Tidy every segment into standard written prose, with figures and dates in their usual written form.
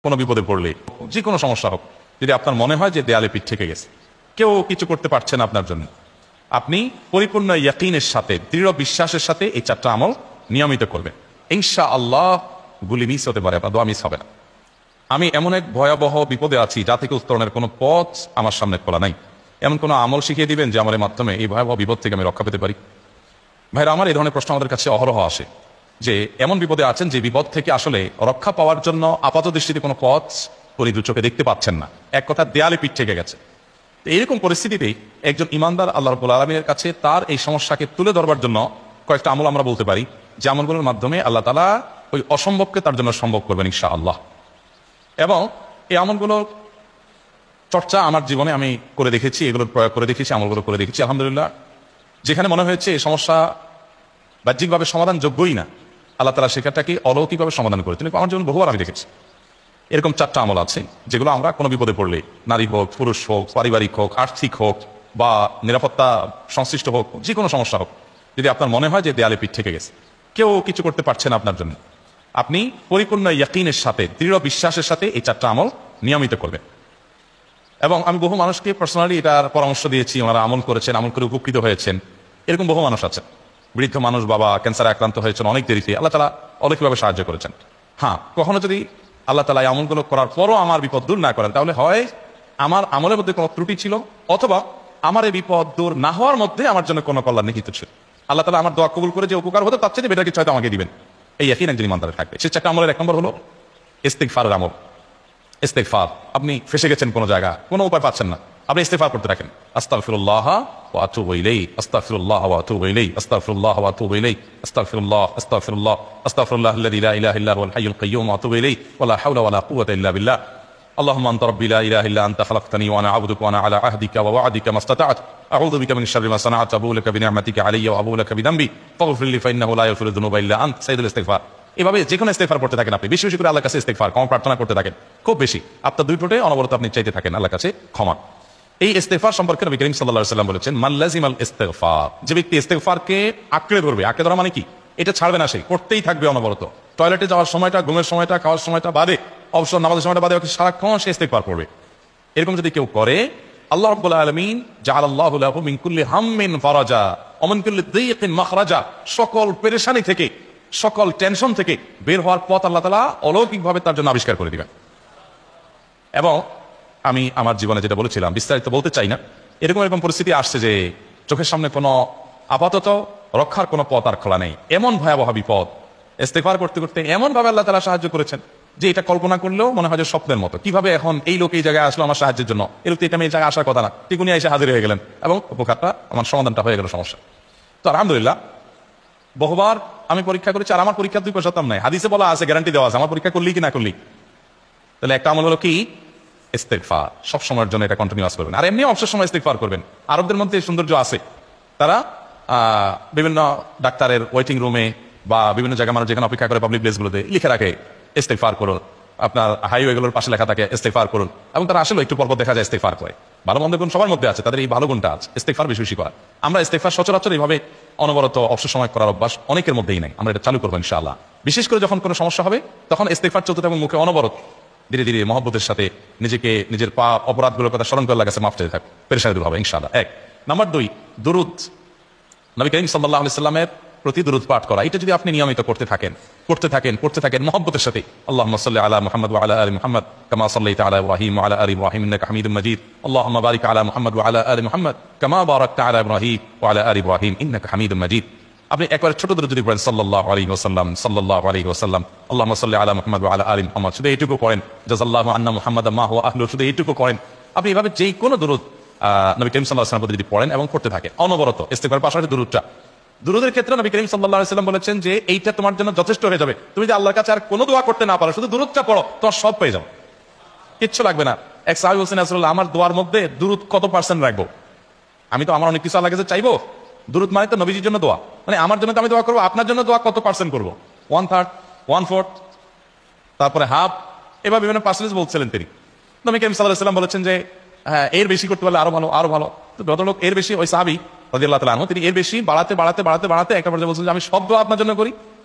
কোনো বিপদে পড়লে, যে কোনো সমস্যা হোক, যদি আপনার মনে হয় যে দেয়ালে পিঠ থেকে গেছে, কেউ কিছু করতে পারছে না আপনার জন্য, আপনি পরিপূর্ণ ইয়াকিনের সাথে, দৃঢ় বিশ্বাসের সাথে এই চারটা আমল নিয়মিত করবেন। ইনশাআল্লাহ গুলি মিস হতে পারে, আপনার দোয়া মিস হবে না। আমি এমন এক ভয়াবহ বিপদে আছি যা থেকে উত্তরণের কোনো পথ আমার সামনে খোলা নাই, এমন কোনো আমল শিখিয়ে দিবেন যে আমার মাধ্যমে এই ভয়াবহ বিপদ থেকে আমি রক্ষা পেতে পারি। ভাইরা আমার, এই ধরনের প্রশ্ন আমাদের কাছে অহরহ আসে যে এমন বিপদে আছেন যে বিপদ থেকে আসলে রক্ষা পাওয়ার জন্য আপাত দৃষ্টিতে কোনো পথ পরিদু চোখে দেখতে পাচ্ছেন না, এক কথা দেয়ালে পিঠ থেকে গেছে। তো এইরকম পরিস্থিতিতেই একজন ইমানদার আল্লাহ রাব্বুল আলামিনের কাছে তার এই সমস্যাকে তুলে ধরবার জন্য কয়েকটা আমল আমরা বলতে পারি, যে আমলগুলোর মাধ্যমে আল্লাহ তাআলা ওই অসম্ভবকে তার জন্য সম্ভব করবেন ইনশাআল্লাহ। এবং এই আমলগুলো চর্চা আমার জীবনে আমি করে দেখেছি, এগুলোর প্রয়োগ করে দেখেছি, আমলগুলো করে দেখেছি। আলহামদুলিল্লাহ, যেখানে মনে হয়েছে এই সমস্যা বাহ্যিকভাবে সমাধান যোগ্যই না, আল্লাহ তাআলা সেখানটাকে অলৌকিকভাবে সমাধান করেছেন। আমার জীবন বহুবার আমি দেখেছি। এরকম চারটা আমল আছে যেগুলো আমরা কোনো বিপদে পড়লে, নারী হোক, পুরুষ হোক, পারিবারিক হোক, আর্থিক হোক, বা নিরাপত্তা সংশ্লিষ্ট হোক, যে কোনো সমস্যা হোক, যদি আপনার মনে হয় যে দেয়ালে পিঠ থেকে গেছে, কেউ কিছু করতে পারছে না আপনার জন্য, আপনি পরিপূর্ণ ইয়াকিনের সাথে, দৃঢ় বিশ্বাসের সাথে এই চারটা আমল নিয়মিত করবেন। এবং আমি বহু মানুষকে পার্সোনালি এটার পরামর্শ দিয়েছি, ওনারা আমল করেছেন, আমল করে উপকৃত হয়েছেন। এরকম বহু মানুষ আছেন, বৃদ্ধ মানুষ, বাবা ক্যান্সারে আক্রান্ত হয়েছেন অনেক দেরিতে, আল্লাহ তাআলা অলৌকিকভাবে সাহায্য করেছেন। হ্যাঁ, কখনো যদি আল্লাহ তাআলা এই আমলগুলো করার পরও আমার বিপদ দূর না করেন, তাহলে হয় আমার আমলের মধ্যে কোনো ত্রুটি ছিল, অথবা আমার এই বিপদ দূর না হওয়ার মধ্যে আমার জন্য কোনো কল্যাণ নিহিত ছিল। আল্লাহ তাআলা আমার দোয়া কবুল করে যে উপকার হতো তার চেয়ে বেটার কিছু হয়তো আমাকে দিবেন, এই ইয়াকিন একজন ইমানদারের থাকবে। সে চারটা আমলের এক নম্বর হলো ইস্তিগফারের আমল। ইস্তিগফার, আপনি ফেসে গেছেন কোনো জায়গা, কোনো উপায় পাচ্ছেন না, আপনি ইস্তিগফার করতে থাকেন। আস্তাগফিরুল্লাহ ওয়া আতুবু ইলাইহি, আস্তাগফিরুল্লাহ ওয়া আতুবু ইলাইহি, আস্তাগফিরুল্লাহ ওয়া আতুবু ইলাইহি, আস্তাগফিরুল্লাহ, আস্তাগফিরুল্লাহ, আস্তাগফিরুল্লাহাল্লাযী লা ইলাহা ইল্লা হুয়াল হাইয়ুল কাইয়্যুম ওয়া আতুবু ইলাইহি ওয়া লা হাওলা ওয়া লা কুওয়াতা ইল্লা বিল্লাহ। اللهم انت ربي لا اله الا انت خلقتني وانا عبدك وانا على عهدك ووعدك ما استطعت اعوذ بك من شر ما صنعت ابو لك بنعمتك علي وابو لك بذنبي فاغفر لي فانه لا يغفر الذنوب الا انت سيد الاستغفار। এভাবে যে কোনো ইস্তিগফার করতে থাকেন, আপনি বেশি বেশি করে আল্লাহর কাছে ইস্তিগফার, ক্ষমা প্রার্থনা করতে থাকেন, খুব বেশি, আপনার দুই ঠোঁটে অনবরত আপনি চাইতে থাকেন আল্লাহর কাছে ক্ষমা। এই ইস্তিগফার সম্পর্কে নবী করিম সাল্লাল্লাহু আলাইহি ওয়াসাল্লাম বলেছেন, মান লাজিমাল ইস্তিগফার, যে ব্যক্তি ইস্তিগফারকে আঁকড়ে ধরবে, আঁকড়ে ধরা মানে কি, এটা ছাড়বে না, সে করতেই থাকবে অনবরত। টয়লেটে যাওয়ার সময়টা, ঘুমের সময়টা, খাওয়ার সময়টা বাদে, অবসর নামাজের সময়টা বাদে সারাক্ষণ সে ইস্তিগফার করবে। এরকম যদি কেউ করে, আল্লাহ রাব্বুল আলামিন জাআলাল্লাহু লাহু মিন কুল্লি হাম্মিন ফারাজা ওয়া মিন কুল্লি দীকিন মাখরাজা, সকল পেরেশানি থেকে, সকল টেনশন থেকে বের হওয়ার পথ আল্লাহ তাআলা অলৌকিকভাবে তার জন্য আবিষ্কার করে দিবেন। এবং আমি আমার জীবনে যেটা বলেছিলাম, বিস্তারিত বলতে চাই না, এরকম পরিস্থিতি আসছে যে চোখের সামনে কোনো আপাতত রক্ষার কোনো পথ আর খোলা নেই, এমন ভয়াবহ বিপদ, ইস্তিগফার করতে করতে এমন ভাবে আল্লাহ তাআলা সাহায্য করেছেন যে এটা কল্পনা করলেও মনে হয় যে স্বপ্নের মতো। কিভাবে এখন এই লোক এই জায়গায় আসলো আমার সাহায্যের জন্য, এই লোক এটা আমি এই জায়গায় আসার কথা না, ঠিক উনি এসে হাজির হয়ে গেলেন এবং উপকারটা, আমার সমাধানটা হয়ে গেল সমস্যা। তো আলহামদুলিল্লাহ, বহুবার আমি পরীক্ষা করেছি, আর আমার পরীক্ষার দুই পয়সা দাম নাই, হাদিসে বলা আছে, গ্যারান্টি দেওয়া আছে, আমার পরীক্ষা করলি কি না করলি। তাহলে একটা আমল হলো কি, ইস্তিগফার, সব সময়ের জন্য এটা কন্টিনিউয়াস করবেন। আর এমনি অবসর সময় ইস্তিগফার করবেন। আরবদের মধ্যে সৌন্দর্য আছে, তারা বিভিন্ন ডাক্তারের ওয়েটিং রুমে বা বিভিন্ন জায়গায় মানুষ যেখানে অপেক্ষা করে পাবলিক প্লেসগুলোতে লিখে রাখে ইস্তিগফার করুন, আপনার হাইওয়েগুলোর পাশে লেখা থাকে ইস্তিগফার করুন, এবং তারা আসলে একটু পরপর দেখা যায় ইস্তিগফার করে। ভালো মন্দ গুণ সবার মধ্যে আছে, তাদের এই ভালো গুণটা আছে, ইস্তিগফার বেশি বেশি করা। আমরা ইস্তিগফার সচরাচর এইভাবে অনবরত অবসর সময় করার অভ্যাস অনেকের মধ্যেই নাই, আমরা এটা চালু করবো ইনশাআল্লাহ। বিশেষ করে যখন কোনো সমস্যা হবে তখন ইস্তিগফার চলতে থাকবে মুখে অনবরত, ধীরে ধীরে মহব্বতের সাথে নিজেকে, নিজের পা অপরাধগুলোর কথা স্মরণ করে আল্লাহর কাছে মাফ চাইতে থাকবে, পেরেশানি দূর হবে ইনশাআল্লাহ। এক নাম্বার দুই, দুরূদ, নবী করিম সাল্লাল্লাহু আলাইহি সাল্লামের প্রতি দুরূদ পাঠ করা। এটা যদি আপনি নিয়মিত করতে থাকেন মহব্বতের সাথে, আল্লাহুম্মা সাল্লি আলা মুহাম্মদ ওয়া আলা আলি মুহাম্মদ কামা সাল্লাইতা আলা ইব্রাহিম ওয়া আলা আলি ইব্রাহিম ইন্নাকা হামিদুম মাজিদ, আল্লাহুম্মা বারিক আলা মুহাম্মদ ওয়া আলা আলি মুহাম্মদ কামা বারাকতা আলা ইব্রাহিম ওয়া আলা আলি ইব্রাহিম ইন্নাকা হামিদুম মাজিদ। আপনি একবার ছোট দুরূদ যদি পড়েন, সাল্লাল্লাহু আলাইহি ওয়াসাল্লাম, সাল্লাল্লাহু আলাইহি ওয়াসাল্লাম, আল্লাহুম্মা সাল্লি আলা মুহাম্মদ ওয়া আলা আলি মুহাম্মদ, শুধু এইটুকু করেন, জাযাল্লাহু আন্না মুহাম্মাদাম মা হুয়া আহলু, শুধু এইটুকু করেন। আপনি এভাবে যেই কোনো দুরূদ নবী করিম সাল্লাল্লাহু আলাইহি ওয়াসাল্লাম যদি পড়েন এবং করতে থাকেন অনবরত, ইস্তিগফারের পাশাপাশি দুরূদটা, দুরূদের ক্ষেত্রে নবী করিম সাল্লাল্লাহু আলাইহি ওয়াসাল্লাম বলেছেন যে এইটা তোমার জন্য যথেষ্ট হয়ে যাবে। তুমি যে আল্লাহর কাছে আর কোনো দোয়া করতে না পারো, শুধু দুরূদটা পড়ো, তোমার সব পেয়ে যাও, কিচ্ছু লাগবে না। এক সাহাবী বলছেন, রাসূলুল্লাহ, আমার দোয়ার মধ্যে দুরূদ কত পার্সেন্ট রাখবো? আমি তো আমার অনেক কিছু আল্লাহর কাছে চাইবো, দুরূদ মানে তো নবীজির জন্য দোয়া, মানে আমার জন্য তো আমি দোয়া করবো, আপনার জন্য দোয়া কত পার্সেন্ট করবো? 1/3, 1/4, তারপরে হাফ, এবার বিভিন্ন পার্সেন্টেজ বলছিলেন তিনি। নবী করিম সাল্লাল্লাহু আলাইহি ওয়াসাল্লাম বলেছেন যে হ্যাঁ, এর বেশি করতে পারলে আরো ভালো, আরো ভালো। তো ভদ্রলোক এর বেশি, ওই সাহাবী রাদিয়াল্লাহু তাআলা আনহু, তিনি এর বেশি বাড়াতে একটা পর্যায়ে বলছেন যে আমি সব দোয়া আপনার জন্য করি।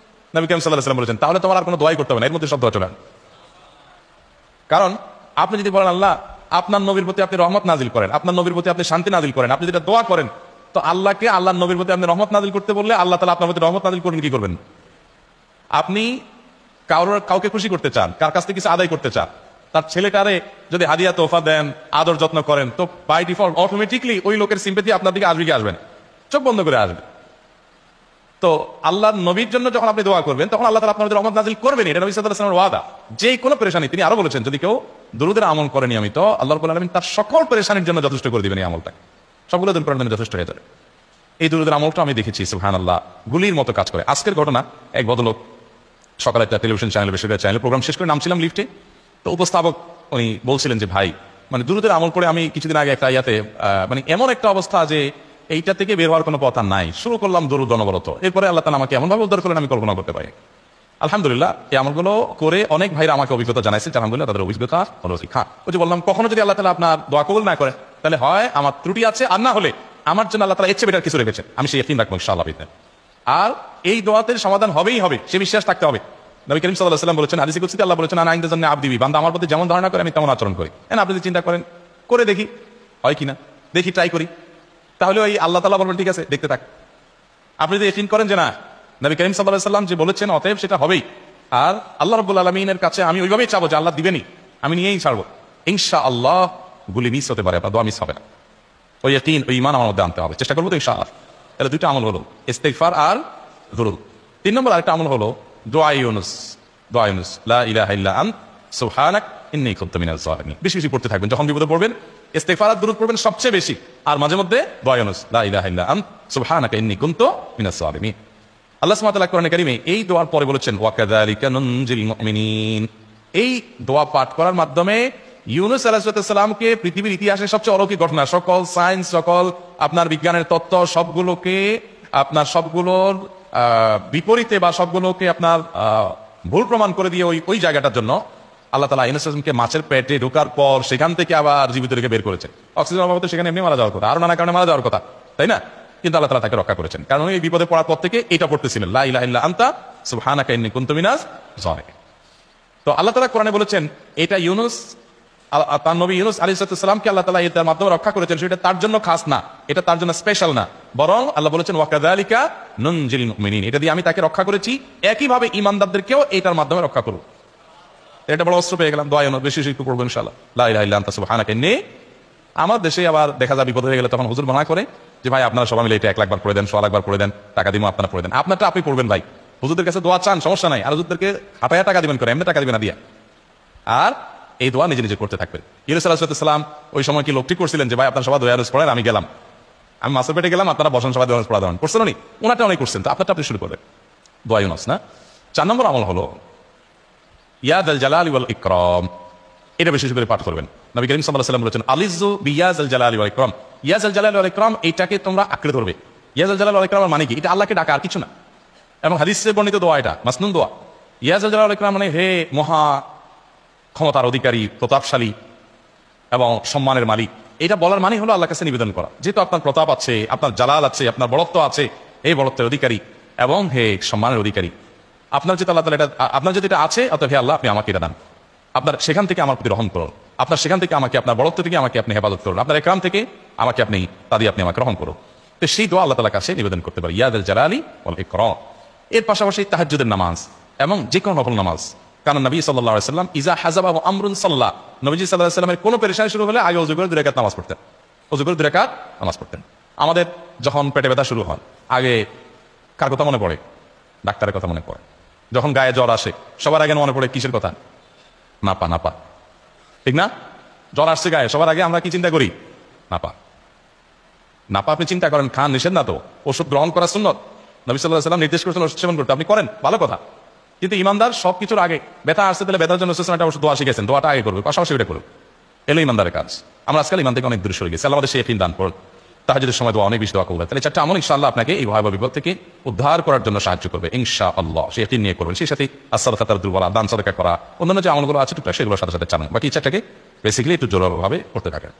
নবী করিম সাল্লাল্লাহু আলাইহি ওয়াসাল্লাম বলেছেন তাহলে তোমার আর কোনো দোয়াই করতে হবে না, এর মধ্যে সব দোয়া চলে আসবে। কারণ আপনি যদি বলেন আল্লাহ আপনার নবীর প্রতি আপনি রহমত নাজিল করেন, আপনার নবীর প্রতি আপনি শান্তি নাজিল করেন, আপনি যেটা দোয়া করেন, তো আল্লাহকে আল্লাহর নবীর প্রতি আপনি রহমত নাজিল করতে বললে আল্লাহ তাআলা আপনার প্রতি রহমত নাজিল করবেন কি করবেন? আপনি কাউকে খুশি করতে চান, কার কাছ থেকে কিছু আদায় করতে চান, তার ছেলেটারে যদি হাদিয়া তোফা দেন, আদর যত্ন করেন, তো বাই ডিফল্ট অটোমেটিকলি ওই লোকের সিম্পেথি আপনার দিকে আসবে কি আসবে না? চোখ বন্ধ করে আসবে। তো আল্লাহর নবীর জন্য যখন আপনি দোয়া করবেন তখন আল্লাহ তাআলা আপনার রহমত নাজিল করবেন, এটা নবী সাল্লাল্লাহু আলাইহি ওয়াসাল্লামের ওয়াদা। যে কোনো পেরেশানি, তিনি আরো বলেছেন যদি কেউ দুরূদের আমল করে নিয়মিত, আল্লাহ রাব্বুল আলামিন তার সকল পেরেশানির জন্য যথেষ্ট করে দিবেন এই আমলটাকে, সবগুলো দূর করার জন্য যথেষ্ট হয়ে যাবে। এই দুরূদের আমলটা আমি দেখেছি সুবহানাল্লাহ গুলির মতো কাজ করে। আজকের ঘটনা, এক ভদ্রলোক সকালে একটা টেলিভিশন চ্যানেল, বেসরকারি চ্যানেল প্রোগ্রাম শেষ করে নামছিলাম লিফটে, তো উপস্থাপক উনি বলছিলেন যে ভাই মানে দুরূদের আমল করে আমি কিছুদিন আগে একটা ইয়াতে মানে এমন একটা অবস্থা যে এইটা থেকে বের হওয়ার কোনো পথ আর নাই, শুরু করলাম দরুদ অনবরত, এরপরে আল্লাহ তাআলা আমাকে এমন ভাবে উদ্ধার করলেন আমি কল্পনা করতে পারি। আলহামদুলিল্লাহ এই আমলগুলো করে অনেক ভাইরা আমাকে অভিজ্ঞতা জানাইছে, আলহামদুলিল্লাহ তাদের অভিজ্ঞতা হলো শিক্ষা। ওই যে বললাম কখনো যদি আল্লাহ তাআলা আপনার দোয়া কবুল না করে তাহলে হয় আমার ত্রুটি আছে, আর না হলে আমার জন্য আল্লাহ তাআলা এর চেয়ে বেটার কিছু রেখেছেন, আমি সেই ইয়াকিন রাখবো ইনশাআল্লাহ। আর এই দোয়াতে সমাধান হবেই হবে, সে বিশ্বাস থাকতে হবে। নবী করিম সাল্লাল্লাহু আলাইহি ওয়াসাল্লাম বলেছেন, হাদিসে কুদসিতে আল্লাহ বলেছেন আনা ইনদা জান্নি আবদি বি, বান্দা আমার প্রতি যেমন ধারণা করে আমি তেমন আচরণ করি। আপনি যদি চিন্তা করেন করে দেখি হয় কিনা, দেখি ট্রাই করি, তাহলে ওই আল্লাহ তাআলা বলবেন ঠিক আছে দেখতে থাক। আপনি যদি ইয়াকিন করেন যে না নবী করিম সাল্লাল্লাহু আলাইহি ওয়াসাল্লাম যে বলেছেন অতএব সেটা হবেই, আর আল্লাহ রাব্বুল আলামিনের কাছে আমি ওইভাবেই চাবো যে আল্লাহ দিবেনই, আমি নিয়েই ছাড়বো, ইনশাআল্লাহ গুলি মিস হতে পারে, আপনার দোয়া মিস হবে না। ওই ইয়াকিন, ওই ঈমান আমার মধ্যে আনতে হবে, চেষ্টা করবো তো ইনশাআল্লাহ। তাহলে দুইটা আমল হলো ইস্তিগফার আর দুরূদ। 3 নম্বর আরেকটা আমল হলো দোয়া ইউনুস। দোয়া ইউনুস, লা ইলাহা ইল্লা আনত সুবহানাক ইন্নী কুনতু মিনাজ জালিমিন। বেশি বেশি পড়তে থাকবেন, যখন বিপদে পড়বেন ইস্তিগফার আর দুরূদ পড়বেন সবচেয়ে বেশি, আর মাঝে মধ্যে দোয়া ইউনুস, লা ইলাহা ইল্লা আনত সুবহানাকা ইন্নী কুনতু মিনাজ জালিমিন। আল্লাহ সুবহানাহু ওয়া তাআলা কোরআনে কারীমে এই দোয়ার পরে বলেছেন ওয়া কাযালিকা নুনজিল মুমিনিন। এই দোয়া পাঠ করার মাধ্যমে ইউনুস আলাইহিস সালামকে পৃথিবীর ইতিহাসের সবচেয়ে অলৌকিক ঘটনা, সকল সায়েন্স, সকল আপনার বিজ্ঞানের তত্ত্ব সবগুলোকে আপনার সবগুলোর বিপরীতে বা সবগুলোকে আপনার ভুল প্রমাণ করে দিয়ে ওই জায়গাটার জন্য আল্লাহ তাআলা ইউনুস আলাইহিসকে মাছের পেটে ঢোকার পর সেখান থেকে আবার জীবিত রেখে বের করেছেন। অক্সিজেন অভাবে সেখানে এমনি মারা যাওয়ার কথা, আরো নানা কারণে মারা যাওয়ার কথা, তাই না? কিন্তু আল্লাহ তাআলা তাকে রক্ষা করেছেন, কারণ এই বিপদে পড়ার পর থেকে এটা পড়তেছিলেন, লা ইলাহা ইল্লা আনতা সুবহানাকা ইন্নী কুনতু মিনাজ জালিমিন। তো আল্লাহ তাআলা কোরআনে বলেছেন এটা ইউনুস, তার নবী ইউনুস আলাইহিস সালামকে আল্লাহ তাআলা এটার মাধ্যমে রক্ষা করেছেন, সেটা তার জন্য খাস না, এটা তার জন্য স্পেশাল না, বরং আল্লাহ বলেছেন ওয়া কাযালিকা নুনজিল মুমিনিন, এটা দিয়ে আমি তাকে রক্ষা করেছি, একইভাবে ঈমানদারদেরকেও এটার মাধ্যমে রক্ষা করব। এটা বড় অস্ত্র পেয়ে গেলাম, দোয়া ইউনুস বেশি বেশি করবো ইনশাআল্লাহ, লা ইলাহা ইল্লা আনতা সুবহানাকা ইন্নী। আমার দেশে আবার দেখা যায় বিপদ হয়ে গেলে তখন হুজুর মানা করে যে ভাই আপনারা সবাই মিলে এটা 1 লাখ বার পড়ে দেন, 100 লাখ বার পড়ে দেন, টাকা দিমো আপনারা পড়ে দেন। আপনারটা আপনি পড়বেন ভাই, হুজুরদের কাছে দোয়া চান সমস্যা নাই, আর হুজুরদেরকে হাঁটায়া টাকা দিবেন করে, এমনি টাকা দিবেন না দিয়া। আর এই দোয়া নিজে নিজে করতে থাকবেন। ইউনুস আলাইহিস সালাম ওই সময় কি লোক ঠিক করছিলেন যে ভাই আপনারা সবাই দোয়া ইউনুস পড়েন, আমি গেলাম, আমি মাছের পেটে গেলাম, আপনারা বসেন সবাই দোয়া ইউনুস পড়া দেন, করছেন উনি, ওনারটা অনেক করছেন, তো আপনারটা আপনি শুরু করবেন দোয়া ইউনুস না। 4 নম্বর আমল হলো ইয়া যাল জালালি ওয়াল ইকরাম, এটা বেশি করে পাঠ করবেন। নবী করিম সাল্লাল্লাহু আলাইহি ওয়াসাল্লাম বলেছেন আলিযু বিয়া যাল জালালি ওয়াল ইকরাম, ইয়া যাল জালালি ওয়াল ইকরাম, এটাকে তোমরা আঁকড়ে ধরবে। ইয়া যাল জালালি ওয়াল ইকরাম মানে কি? এটা আল্লাহকে ডাকা, আর কিছু না। এবং হাদিসে বর্ণিত দোয়া, এটা মাসনুন দোয়া। ইয়া যাল জালালি ওয়াল ইকরাম মানে হে মহা ক্ষমতার অধিকারী, প্রতাপশালী এবং সম্মানের মালিক, এটা বলার মানে হলো আল্লাহর কাছে নিবেদন করা, যেহেতু আপনার প্রতাপ আছে, আপনার জালাল আছে, আপনার বড়ত্ব আছে, এই বড়ত্বের অধিকারী এবং হে সম্মানের অধিকারী, আপনার যেটা আল্লাহ তাআলা এটা আপনার যদি এটা আছে, অতএব হে আল্লাহ আপনি আমাকে এটা দান, আপনার সেখান থেকে আমার প্রতি রহম করুন, আপনার সেখান থেকে আমাকে, আপনার বড়ত্ব থেকে আমাকে আপনি হেফাজত করুন, আপনার একরাম থেকে আমাকে আপনি তা দিয়ে আপনি আমাকে রহম করুন। তো সেই দোয়া আল্লাহ তাআলার কাছে নিবেদন করতে পারি, ইয়া যাল জালালি ওয়াল ইকরাম। এর পাশাপাশি তাহাজ্জুদের নামাজ এবং যে কোনো নফল নামাজ, কারণ নবী সাল্লাল্লাহু আলাইহি ওয়াসাল্লাম ইজা হাযাবা আমরুন সাল্লা, নবীজি সাল্লাল্লাহু আলাইহি ওয়াসাল্লামের কোনো পেরেশানি শুরু হলে আগে ওযু করে 2 রাকাত নামাজ পড়তেন, ওযু করে 2 রাকাত নামাজ পড়তেন। আমাদের যখন পেটে ব্যথা শুরু হয় আগে কার কথা মনে পড়ে? ডাক্তারের কথা মনে পড়ে। যখন গায়ে জ্বর আসে সবার আগে মনে পড়ে কিসের কথা? নাপা, নাপা, ঠিক না? জ্বর আসছে গায়ে, সবার আগে আমরা কি চিন্তা করি? নাপা। নাপা আপনি চিন্তা করেন, খান, নিষেধ না তো, ওষুধ গ্রহণ করা সুন্নত, নবী সাল্লাল্লাহু আলাইহি ওয়াসাল্লাম নির্দেশ করেছেন ওষুধ সেবন করতে, আপনি করেন, ভালো কথা। কিন্তু ইমানদার সবকিছুর আগে ব্যথা আসছে, তাহলে ব্যথার জন্য একটা ওষুধ দোয়া শিখেছেন, দোয়াটা আগে করবে, পাশাপাশি এটা করবে, এলো ইমানদারের কাজ। আমরা আজকাল ইমান থেকে অনেক দূরে সরে গেছি। আল্লাহ আমাদের সেই ইয়াকিন দান করুন, তাহাজ্জুদের সময় দোয়া অনেক বেশি দোয়া করবে। তাহলে 4টা আমল ইনশাআল্লাহ আপনাকে এই ভয়াবহ বিপদ থেকে উদ্ধার করার জন্য সাহায্য করবে ইনশাআল্লাহ। সেই ইয়াকিন নিয়ে করবেন, সেই সাথে as-সাদাকাতুল দুর্বলা, দান সাদাকা করা, অন্যান্য যে আমলগুলো আছে টুকটাক সেগুলোর সাথে সাথে চালান, বাকি 4টাকে বেসিক্যালি একটু জোরালোভাবে করতে থাকেন।